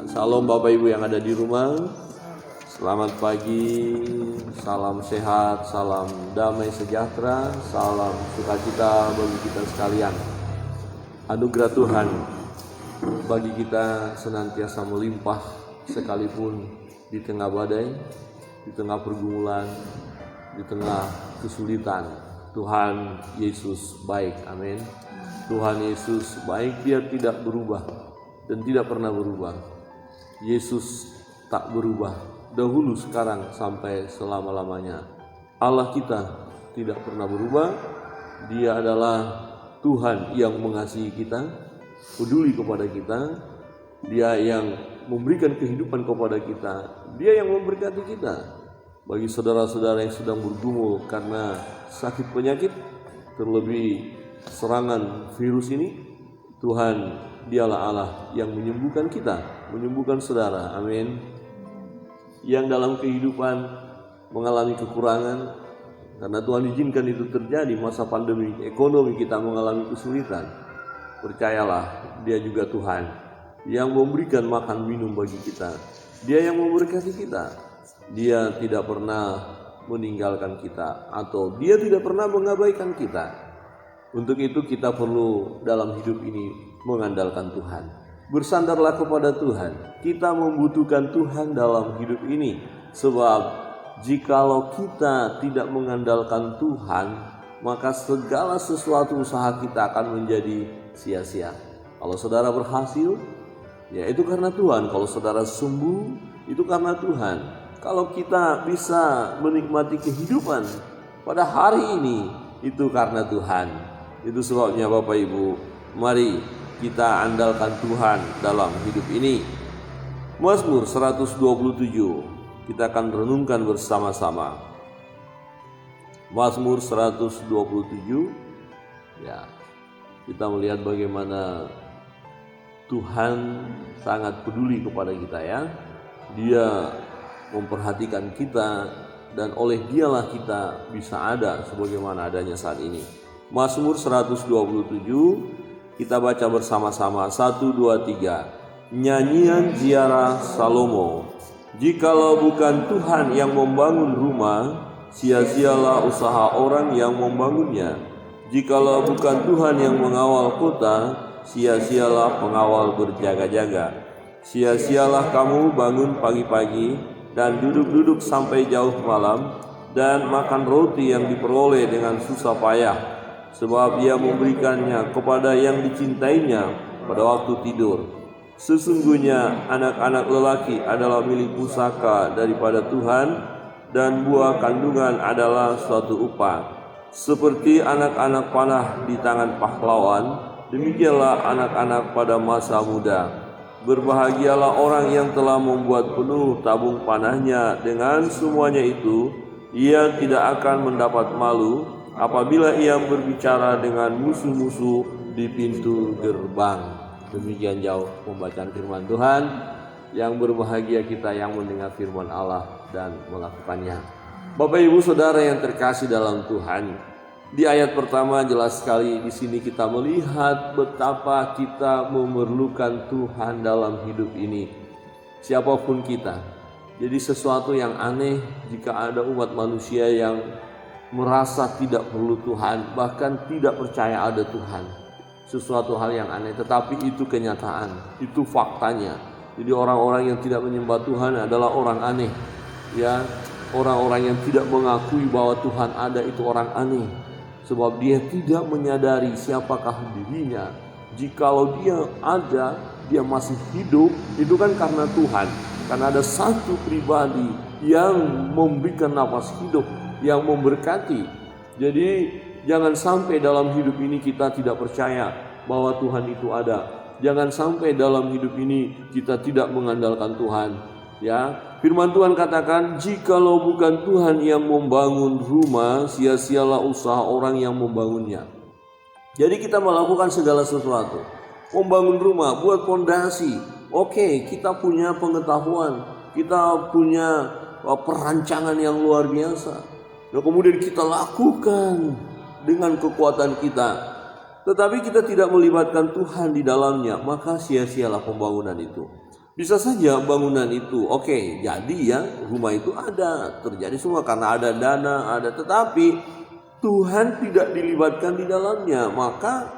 Salam Bapak Ibu yang ada di rumah. Selamat pagi, salam sehat, salam damai sejahtera, salam sukacita bagi kita sekalian. Anugerah Tuhan bagi kita senantiasa melimpah sekalipun di tengah badai, di tengah pergumulan, di tengah kesulitan. Tuhan Yesus baik, amin. Tuhan Yesus baik, Dia tidak berubah dan tidak pernah berubah. Yesus tak berubah dahulu, sekarang, sampai selama-lamanya. Allah kita tidak pernah berubah. Dia adalah Tuhan yang mengasihi kita, peduli kepada kita. Dia yang memberikan kehidupan kepada kita. Dia yang memberkati kita. Bagi saudara-saudara yang sedang bergumul karena sakit penyakit, terlebih serangan virus ini, Tuhan Dialah Allah yang menyembuhkan kita, menyembuhkan saudara, amin. Yang dalam kehidupan mengalami kekurangan, karena Tuhan izinkan itu terjadi, masa pandemi, ekonomi kita mengalami kesulitan, percayalah, Dia juga Tuhan yang memberikan makan minum bagi kita. Dia yang memberkati kita. Dia tidak pernah meninggalkan kita, atau Dia tidak pernah mengabaikan kita. Untuk itu kita perlu dalam hidup ini mengandalkan Tuhan. Bersandarlah kepada Tuhan. Kita membutuhkan Tuhan dalam hidup ini. Sebab jikalau kita tidak mengandalkan Tuhan, maka segala sesuatu usaha kita akan menjadi sia-sia. Kalau saudara berhasil, ya itu karena Tuhan. Kalau saudara sembuh, itu karena Tuhan. Kalau kita bisa menikmati kehidupan pada hari ini, itu karena Tuhan. Itu sebabnya Bapak Ibu, mari kita andalkan Tuhan dalam hidup ini. Mazmur 127 kita akan renungkan bersama-sama. Mazmur 127, ya, kita melihat bagaimana Tuhan sangat peduli kepada kita, ya. Dia memperhatikan kita, dan oleh Dialah kita bisa ada sebagaimana adanya saat ini. Mazmur 127 kita baca bersama-sama. 1, 2, 3. Nyanyian ziarah Salomo. Jikalau bukan Tuhan yang membangun rumah, sia-sialah usaha orang yang membangunnya. Jikalau bukan Tuhan yang mengawal kota, sia-sialah pengawal berjaga-jaga. Sia-sialah kamu bangun pagi-pagi dan duduk-duduk sampai jauh malam, dan makan roti yang diperoleh dengan susah payah, sebab Ia memberikannya kepada yang dicintainya pada waktu tidur. Sesungguhnya anak-anak lelaki adalah milik pusaka daripada Tuhan, dan buah kandungan adalah suatu upah. Seperti anak-anak panah di tangan pahlawan, demikianlah anak-anak pada masa muda. Berbahagialah orang yang telah membuat penuh tabung panahnya. Dengan semuanya itu, ia tidak akan mendapat malu apabila ia berbicara dengan musuh-musuh di pintu gerbang. Demikian jauh pembacaan firman Tuhan. Yang berbahagia kita yang mendengar firman Allah dan melakukannya. Bapak Ibu Saudara yang terkasih dalam Tuhan, di ayat pertama jelas sekali di sini kita melihat betapa kita memerlukan Tuhan dalam hidup ini. Siapapun kita. Jadi sesuatu yang aneh jika ada umat manusia yang merasa tidak perlu Tuhan, bahkan tidak percaya ada Tuhan. Sesuatu hal yang aneh, tetapi itu kenyataan, itu faktanya. Jadi orang-orang yang tidak menyembah Tuhan adalah orang aneh, ya. Orang-orang yang tidak mengakui bahwa Tuhan ada itu orang aneh, sebab dia tidak menyadari siapakah dirinya. Jikalau dia ada, dia masih hidup, itu kan karena Tuhan. Karena ada satu pribadi yang memberikan nafas hidup, yang memberkati. Jadi jangan sampai dalam hidup ini kita tidak percaya bahwa Tuhan itu ada. Jangan sampai dalam hidup ini kita tidak mengandalkan Tuhan, ya. Firman Tuhan katakan, jikalau bukan Tuhan yang membangun rumah, sia-sialah usaha orang yang membangunnya. Jadi kita melakukan segala sesuatu. Membangun rumah, buat fondasi. Oke, kita punya pengetahuan, kita punya perancangan yang luar biasa. Nah, kemudian kita lakukan dengan kekuatan kita, tetapi kita tidak melibatkan Tuhan di dalamnya, maka sia-sialah pembangunan itu. Bisa saja bangunan itu oke, jadi ya rumah itu ada, terjadi semua karena ada dana, tetapi Tuhan tidak dilibatkan di dalamnya, maka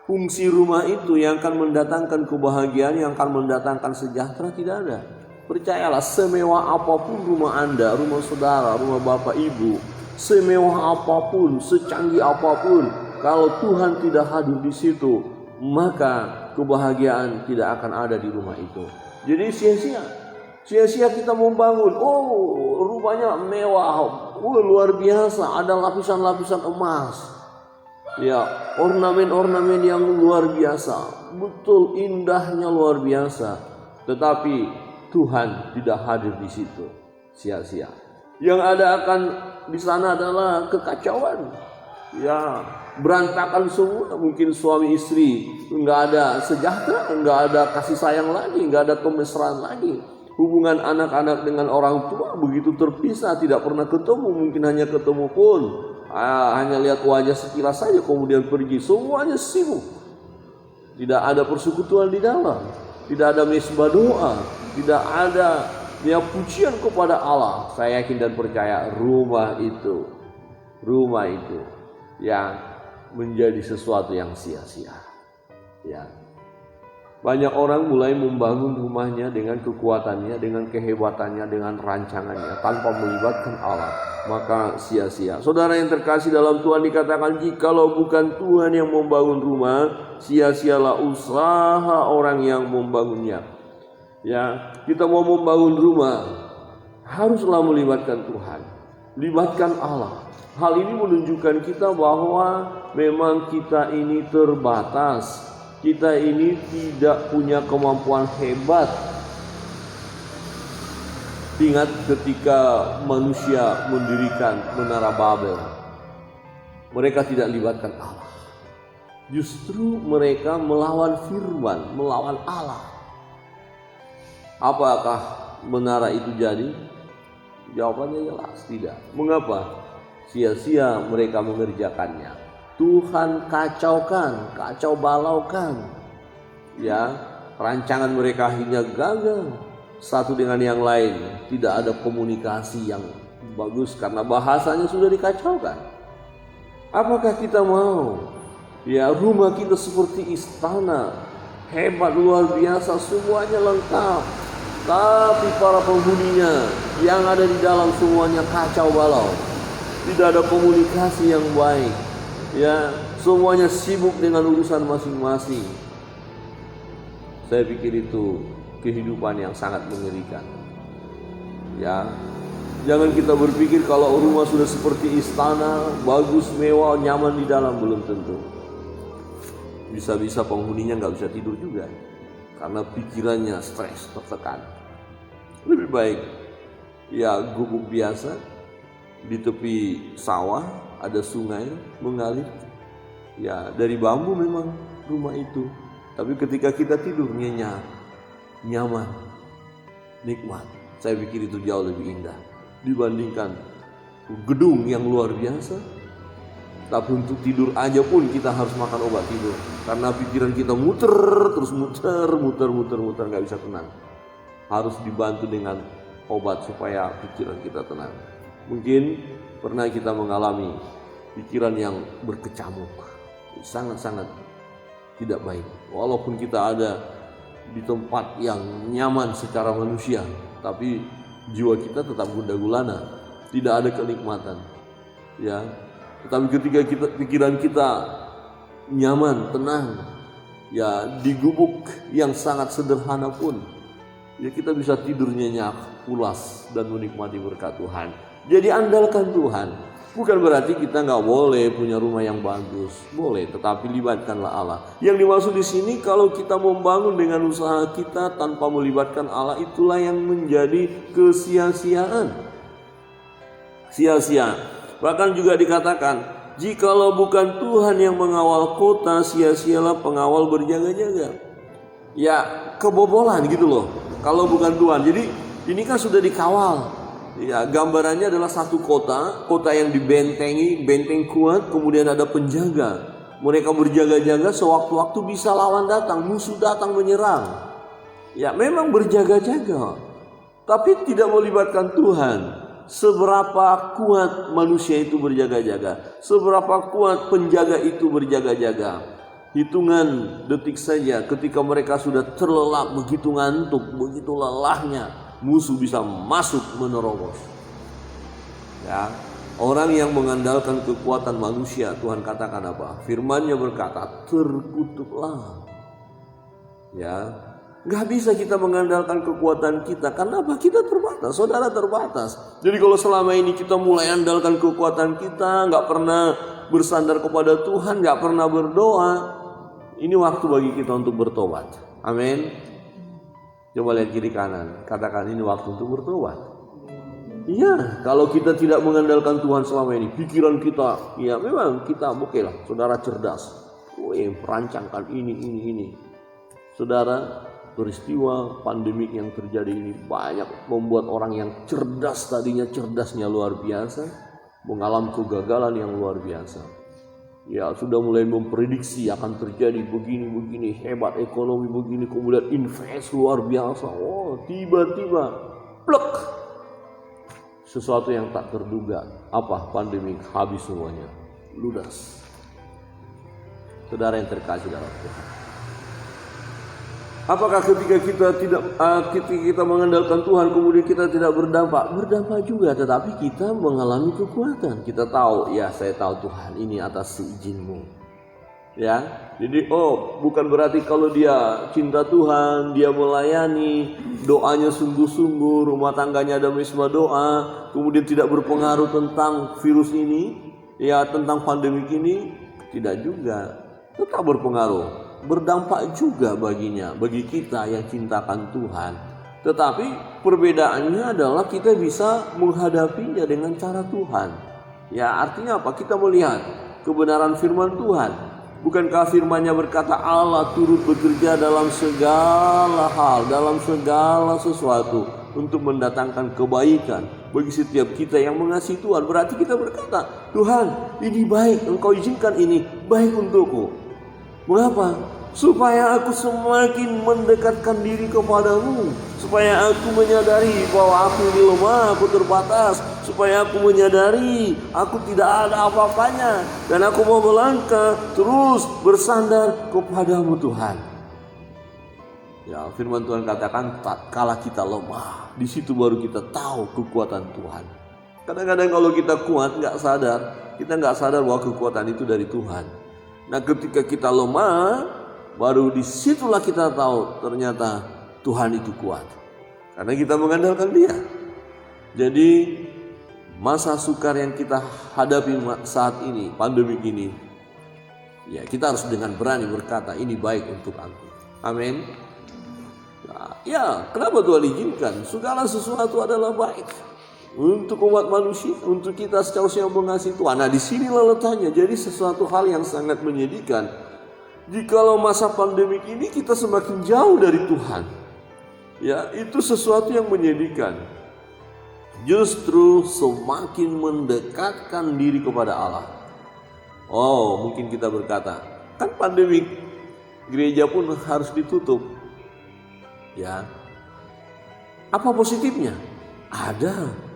fungsi rumah itu yang akan mendatangkan kebahagiaan, yang akan mendatangkan sejahtera tidak ada. Percayalah, semewah apapun rumah Anda, rumah saudara, rumah bapak ibu, semewah apapun, secanggih apapun, kalau Tuhan tidak hadir di situ, maka kebahagiaan tidak akan ada di rumah itu. Jadi sia-sia kita membangun. Oh, rumahnya mewah, luar biasa, ada lapisan-lapisan emas. Ya, ornamen-ornamen yang luar biasa, betul indahnya luar biasa. Tetapi Tuhan tidak hadir di situ, sia-sia. Yang ada akan di sana adalah kekacauan. Ya, berantakan semua. Mungkin suami istri nggak ada sejahtera, nggak ada kasih sayang lagi, nggak ada kemesraan lagi. Hubungan anak-anak dengan orang tua begitu terpisah, tidak pernah ketemu, mungkin hanya ketemu pun hanya lihat wajah sekilas saja kemudian pergi. Semuanya sibuk, tidak ada persekutuan di dalam, tidak ada mesbah doa, tidak ada pujian kepada Allah. Saya yakin dan percaya rumah itu yang menjadi sesuatu yang sia-sia. Ya. Banyak orang mulai membangun rumahnya dengan kekuatannya, dengan kehebatannya, dengan rancangannya tanpa melibatkan Allah, maka sia-sia. Saudara yang terkasih dalam Tuhan, dikatakan jikalau bukan Tuhan yang membangun rumah, sia-sialah usaha orang yang membangunnya. Ya, kita mau membangun rumah haruslah melibatkan Tuhan, libatkan Allah. Hal ini menunjukkan kita bahwa memang kita ini terbatas, kita ini tidak punya kemampuan hebat. Ingat ketika manusia mendirikan menara Babel, mereka tidak libatkan Allah. Justru mereka melawan firman, melawan Allah. Apakah menara itu jadi? Jawabannya jelas tidak. Mengapa? Sia-sia mereka mengerjakannya. Tuhan kacau balaukan. Ya, rancangan mereka hingga gagal. Satu dengan yang lain, tidak ada komunikasi yang bagus karena bahasanya sudah dikacaukan. Apakah kita mau? Ya, rumah kita seperti istana, hebat luar biasa, semuanya lengkap. Tapi para penghuninya yang ada di dalam semuanya kacau balau. Tidak ada komunikasi yang baik. Ya, semuanya sibuk dengan urusan masing-masing. Saya pikir itu kehidupan yang sangat mengerikan. Ya, jangan kita berpikir kalau rumah sudah seperti istana, bagus, mewah, nyaman di dalam, belum tentu. Bisa-bisa penghuninya nggak bisa tidur juga. Karena pikirannya stres, tertekan. Lebih baik ya gubuk biasa, di tepi sawah ada sungai mengalir. Ya, dari bambu memang rumah itu. Tapi ketika kita tidur nyenyak, nyaman, nikmat. Saya pikir itu jauh lebih indah dibandingkan gedung yang luar biasa. Tapi untuk tidur aja pun kita harus makan obat tidur. Karena pikiran kita terus muter, gak bisa tenang. Harus dibantu dengan obat supaya pikiran kita tenang. Mungkin pernah kita mengalami pikiran yang berkecamuk, sangat-sangat tidak baik. Walaupun kita ada di tempat yang nyaman secara manusia, tapi jiwa kita tetap gundah gulana, tidak ada kenikmatan. Ya, tetapi ketika pikiran kita nyaman, tenang, ya di gubuk yang sangat sederhana pun, ya kita bisa tidur nyenyak, pulas dan menikmati berkat Tuhan. Jadi andalkan Tuhan. Bukan berarti kita nggak boleh punya rumah yang bagus, boleh, tetapi libatkanlah Allah. Yang dimaksud di sini kalau kita membangun dengan usaha kita tanpa melibatkan Allah, itulah yang menjadi kesia-siaan. Sia-sia. Bahkan juga dikatakan, jikalau bukan Tuhan yang mengawal kota, sia-sialah pengawal berjaga-jaga. Ya, kebobolan gitu loh. Kalau bukan Tuhan. Jadi ini kan sudah dikawal. Ya, gambarannya adalah satu kota yang dibentengi, benteng kuat, kemudian ada penjaga. Mereka berjaga-jaga sewaktu-waktu bisa lawan datang, musuh datang menyerang. Ya memang berjaga-jaga, tapi tidak melibatkan Tuhan. Seberapa kuat manusia itu berjaga-jaga, seberapa kuat penjaga itu berjaga-jaga. Hitungan detik saja ketika mereka sudah terlelap, begitu ngantuk, begitu lelahnya, musuh bisa masuk menerobos. Ya, orang yang mengandalkan kekuatan manusia, Tuhan katakan apa? Firman-Nya berkata, terkutuklah. Ya, nggak bisa kita mengandalkan kekuatan kita. Karena apa? Kita terbatas, saudara terbatas. Jadi kalau selama ini kita mulai andalkan kekuatan kita, nggak pernah bersandar kepada Tuhan, nggak pernah berdoa, ini waktu bagi kita untuk bertobat. Amin. Coba lihat kiri kanan, katakan ini waktu untuk bertobat. Iya, kalau kita tidak mengandalkan Tuhan selama ini, pikiran kita, ya memang kita oke lah, saudara cerdas. Merancangkan ini. Saudara, peristiwa pandemik yang terjadi ini banyak membuat orang yang cerdas, tadinya cerdasnya luar biasa, mengalami kegagalan yang luar biasa. Ya, sudah mulai memprediksi akan terjadi begini, hebat ekonomi begini, kemudian invest luar biasa. Oh, tiba-tiba plek, sesuatu yang tak terduga. Apa? Pandemik, habis semuanya, ludas. Saudara yang terkasih dalam Tuhan, apakah ketika kita mengandalkan Tuhan kemudian kita tidak berdampak? Berdampak juga, tetapi kita mengalami kekuatan. Kita tahu, ya saya tahu Tuhan ini atas izin-Mu. Ya, jadi bukan berarti kalau dia cinta Tuhan, dia melayani, doanya sungguh-sungguh, rumah tangganya ada mesbah doa, kemudian tidak berpengaruh tentang virus ini, ya tentang pandemik ini, tidak juga, tetap berpengaruh. Berdampak juga baginya, bagi kita yang cintakan Tuhan. Tetapi perbedaannya adalah kita bisa menghadapinya dengan cara Tuhan. Ya, artinya apa? Kita melihat kebenaran firman Tuhan. Bukankah firman-Nya berkata Allah turut bekerja dalam segala hal, dalam segala sesuatu untuk mendatangkan kebaikan bagi setiap kita yang mengasihi Tuhan. Berarti kita berkata, Tuhan ini baik, Engkau izinkan ini baik untukku. Mengapa? Supaya aku semakin mendekatkan diri kepadamu, supaya aku menyadari bahwa aku ini lemah, aku terbatas, supaya aku menyadari aku tidak ada apa-apanya, dan aku mau melangkah terus bersandar kepadamu Tuhan. Ya, firman Tuhan katakan tatkala kita lemah, di situ baru kita tahu kekuatan Tuhan. Kadang-kadang kalau kita kuat kita nggak sadar bahwa kekuatan itu dari Tuhan. Nah, ketika kita lemah, baru disitulah kita tahu ternyata Tuhan itu kuat. Karena kita mengandalkan Dia. Jadi masa sukar yang kita hadapi saat ini, pandemi ini, ya kita harus dengan berani berkata ini baik untuk aku. Amin. Ya, kenapa Tuhan izinkan? Segala sesuatu adalah baik untuk umat manusia, untuk kita seharusnya mengasihi Tuhan. Nah, disinilah letaknya. Jadi sesuatu hal yang sangat menyedihkan jikalau masa pandemik ini kita semakin jauh dari Tuhan. Ya, itu sesuatu yang menyedihkan. Justru semakin mendekatkan diri kepada Allah. Mungkin kita berkata, kan pandemik, gereja pun harus ditutup. Ya, apa positifnya? Ada.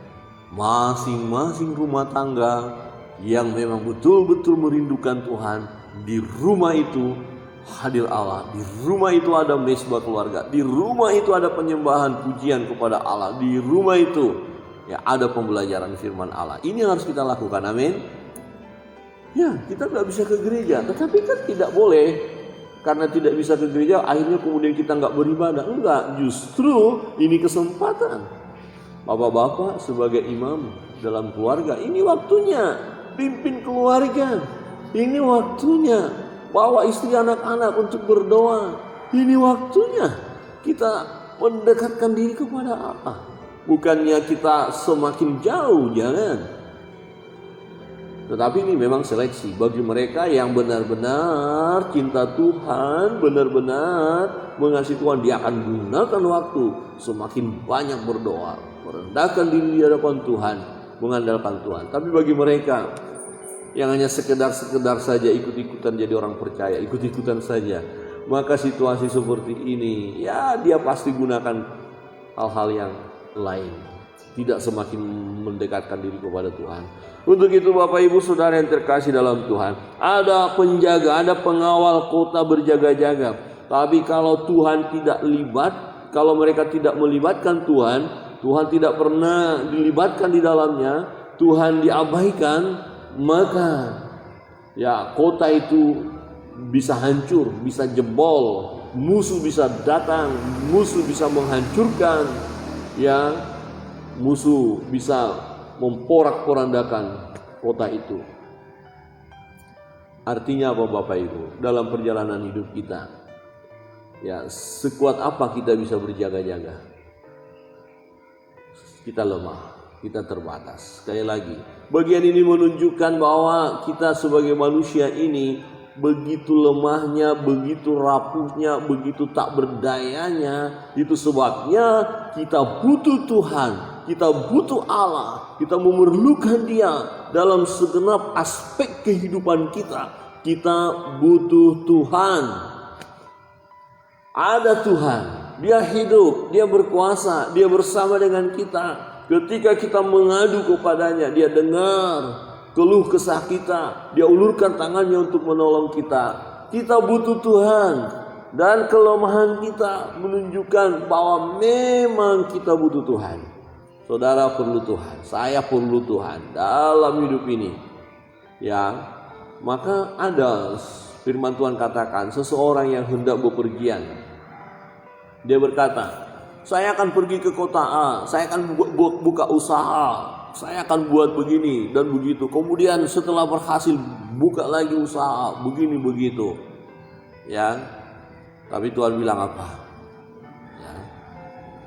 Masing-masing rumah tangga yang memang betul-betul merindukan Tuhan, di rumah itu hadir Allah, di rumah itu ada mesbah keluarga, di rumah itu ada penyembahan pujian kepada Allah, di rumah itu ya ada pembelajaran firman Allah. Ini yang harus kita lakukan, amin. Ya, kita nggak bisa ke gereja, tetapi kan tidak boleh karena tidak bisa ke gereja akhirnya kemudian kita nggak beribadah. Enggak, justru ini kesempatan. Bapak-bapak sebagai imam dalam keluarga, ini waktunya pimpin keluarga. Ini waktunya bawa istri anak-anak untuk berdoa. Ini waktunya kita mendekatkan diri kepada Allah. Bukannya kita semakin jauh, jangan. Tetapi ini memang seleksi bagi mereka yang benar-benar cinta Tuhan, benar-benar mengasihi Tuhan. Dia akan gunakan waktu semakin banyak berdoa, merendahkan diri di hadapan Tuhan, mengandalkan Tuhan. Tapi bagi mereka yang hanya sekedar saja ikut-ikutan jadi orang percaya, ikut-ikutan saja, maka situasi seperti ini ya dia pasti gunakan hal-hal yang lain, tidak semakin mendekatkan diri kepada Tuhan. Untuk itu Bapak Ibu Saudara yang terkasih dalam Tuhan, ada penjaga, ada pengawal kota berjaga-jaga. Tapi kalau Tuhan tidak libat, kalau mereka tidak melibatkan Tuhan, Tuhan tidak pernah dilibatkan di dalamnya, Tuhan diabaikan, maka ya kota itu bisa hancur, bisa jebol, musuh bisa datang, musuh bisa menghancurkan, ya musuh bisa memporak-porandakan kota itu. Artinya apa Bapak Ibu? Dalam perjalanan hidup kita, ya sekuat apa kita bisa berjaga-jaga? Kita lemah, kita terbatas. Sekali lagi, bagian ini menunjukkan bahwa kita sebagai manusia ini begitu lemahnya, begitu rapuhnya, begitu tak berdayanya. Itu sebabnya kita butuh Tuhan, kita butuh Allah, kita memerlukan Dia dalam segenap aspek kehidupan kita. Kita butuh Tuhan. Ada Tuhan, Dia hidup, Dia berkuasa, Dia bersama dengan kita. Ketika kita mengadu kepadanya, Dia dengar keluh kesah kita, Dia ulurkan tangannya untuk menolong kita. Kita butuh Tuhan, dan kelemahan kita menunjukkan bahwa memang kita butuh Tuhan. Saudara perlu Tuhan, saya perlu Tuhan dalam hidup ini. Ya, maka ada firman Tuhan katakan, seseorang yang hendak bepergian, dia berkata, saya akan pergi ke kota A, saya akan buka usaha, saya akan buat begini dan begitu. Kemudian setelah berhasil buka lagi usaha begini begitu. Ya. Tapi Tuhan bilang apa? Ya.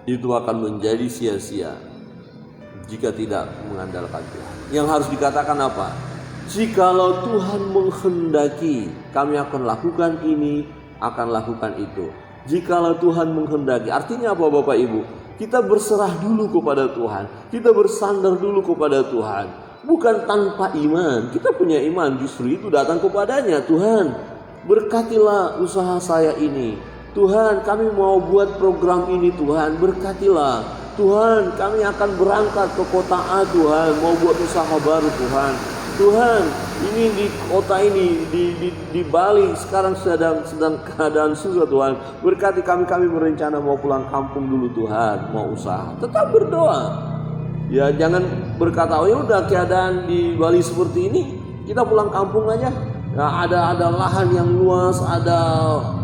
Itu akan menjadi sia-sia jika tidak mengandalkan Tuhan. Yang harus dikatakan apa? Jikalau Tuhan menghendaki, kami akan lakukan ini, akan lakukan itu. Jikalau Tuhan menghendaki, artinya apa Bapak Ibu? Kita berserah dulu kepada Tuhan. Kita bersandar dulu kepada Tuhan. Bukan tanpa iman. Kita punya iman, justru itu datang kepadanya. Tuhan, berkatilah usaha saya ini. Tuhan, kami mau buat program ini. Tuhan, berkatilah. Tuhan, kami akan berangkat ke kota A. Tuhan, mau buat usaha baru. Tuhan, Tuhan, ini di kota ini di Bali sekarang sedang keadaan susah. Tuhan, berkati kami berencana mau pulang kampung dulu. Tuhan, mau usaha. Tetap berdoa. Ya, jangan berkata, oh ya udah keadaan di Bali seperti ini, kita pulang kampung aja. Nah, ada lahan yang luas, ada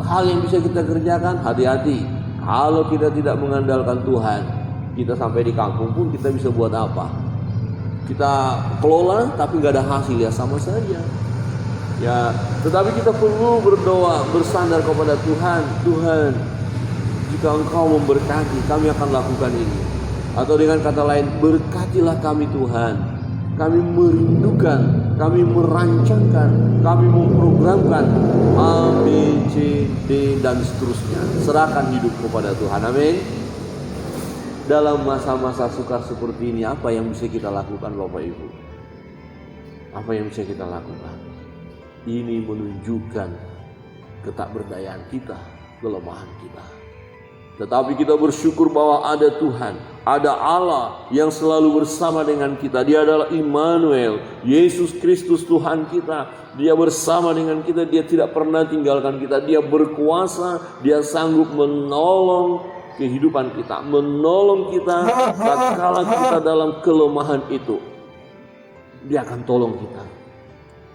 hal yang bisa kita kerjakan. Hati-hati. Kalau kita tidak mengandalkan Tuhan, kita sampai di kampung pun kita bisa buat apa? Kita kelola tapi nggak ada hasil, ya sama saja. Ya, tetapi kita perlu berdoa, bersandar kepada Tuhan. Tuhan, jika Engkau memberkati, kami akan lakukan ini. Atau dengan kata lain, berkatilah kami Tuhan. Kami merindukan, kami merancangkan, kami memprogramkan A, B, C, D dan seterusnya. Serahkan hidup kepada Tuhan. Amin. Dalam masa-masa sukar seperti ini, apa yang bisa kita lakukan Bapak Ibu? Apa yang bisa kita lakukan? Ini menunjukkan ketakberdayaan kita, kelemahan kita. Tetapi kita bersyukur bahwa ada Tuhan, ada Allah yang selalu bersama dengan kita. Dia adalah Immanuel, Yesus Kristus Tuhan kita. Dia bersama dengan kita, Dia tidak pernah tinggalkan kita. Dia berkuasa, Dia sanggup menolong kehidupan kita, menolong kita tatkala kita dalam kelemahan itu. Dia akan tolong kita.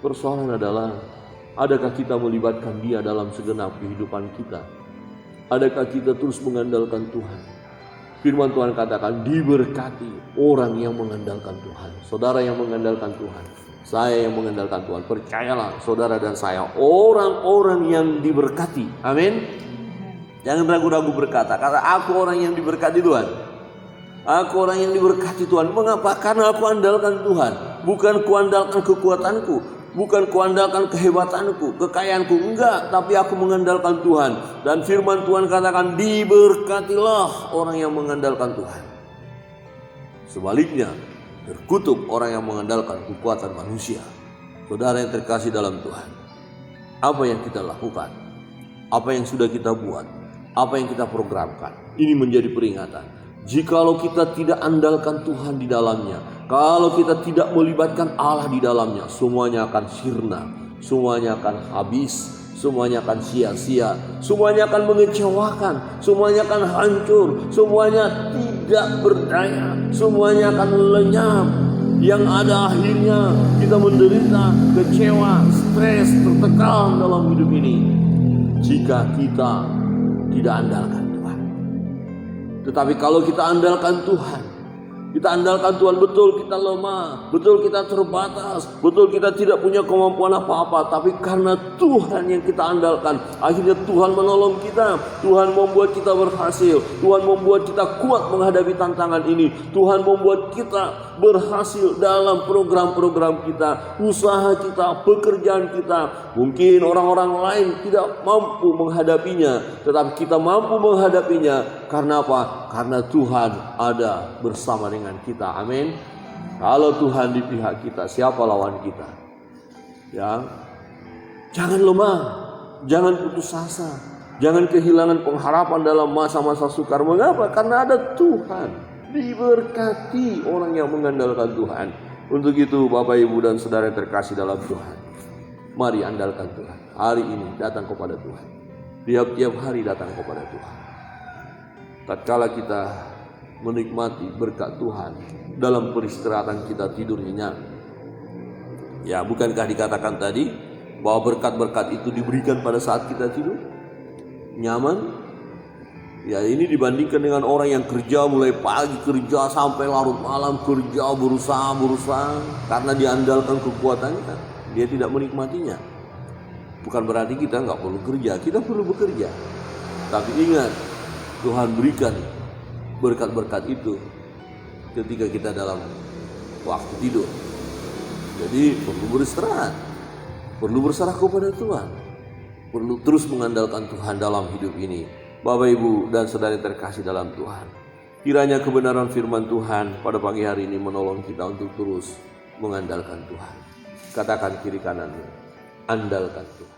Persoalan adalah, adakah kita melibatkan Dia dalam segenap kehidupan kita? Adakah kita terus mengandalkan Tuhan? Firman Tuhan katakan, diberkati orang yang mengandalkan Tuhan. Saudara yang mengandalkan Tuhan, saya yang mengandalkan Tuhan. Percayalah saudara dan saya, orang-orang yang diberkati. Amin. Jangan ragu-ragu berkata, aku orang yang diberkati Tuhan. Aku orang yang diberkati Tuhan. Mengapa? Karena aku andalkan Tuhan. Bukan kuandalkan kekuatanku, bukan kuandalkan kehebatanku, kekayaanku. Enggak, tapi aku mengandalkan Tuhan. Dan firman Tuhan katakan, diberkatilah orang yang mengandalkan Tuhan. Sebaliknya, terkutuk orang yang mengandalkan kekuatan manusia. Saudara yang terkasih dalam Tuhan, apa yang kita lakukan? apa yang sudah kita buat, apa yang kita programkan. Ini menjadi peringatan. Jikalau kita tidak andalkan Tuhan di dalamnya, kalau kita tidak melibatkan Allah di dalamnya, semuanya akan sirna, semuanya akan habis, semuanya akan sia-sia, semuanya akan mengecewakan, semuanya akan hancur, semuanya tidak berdaya, semuanya akan lenyap. Yang ada akhirnya kita menderita, kecewa, stres, tertekan dalam hidup ini jika kita tidak andalkan Tuhan. Tetapi kalau kita andalkan Tuhan, betul kita lemah, betul kita terbatas, betul kita tidak punya kemampuan apa-apa, tapi karena Tuhan yang kita andalkan, akhirnya Tuhan menolong kita, Tuhan membuat kita berhasil, Tuhan membuat kita kuat menghadapi tantangan ini, Tuhan membuat kita berhasil dalam program-program kita, usaha kita, pekerjaan kita. Mungkin orang-orang lain tidak mampu menghadapinya, tetapi kita mampu menghadapinya. Karena apa? Karena Tuhan ada bersama dengan kita. Amin. Kalau Tuhan di pihak kita, siapa lawan kita? Ya, jangan lemah, jangan putus asa, jangan kehilangan pengharapan dalam masa-masa sukar. Mengapa? Karena ada Tuhan. Diberkati orang yang mengandalkan Tuhan. Untuk itu Bapak Ibu dan Saudara yang terkasih dalam Tuhan, mari andalkan Tuhan. Hari ini datang kepada Tuhan, tiap-tiap hari datang kepada Tuhan. Tatkala kita menikmati berkat Tuhan dalam peristirahatan kita tidur nyenyak, ya bukankah dikatakan tadi bahwa berkat-berkat itu diberikan pada saat kita tidur nyaman? Ya, ini dibandingkan dengan orang yang kerja mulai pagi, kerja sampai larut malam, kerja berusaha karena diandalkan kekuatannya, dia tidak menikmatinya. Bukan berarti kita nggak perlu kerja, kita perlu bekerja. Tapi ingat, Tuhan berikan berkat-berkat itu ketika kita dalam waktu tidur. Jadi perlu beristirahat, perlu berserah kepada Tuhan, perlu terus mengandalkan Tuhan dalam hidup ini. Bapak Ibu dan Saudara terkasih dalam Tuhan, kiranya kebenaran firman Tuhan pada pagi hari ini menolong kita untuk terus mengandalkan Tuhan. Katakan kiri kananmu, andalkan Tuhan.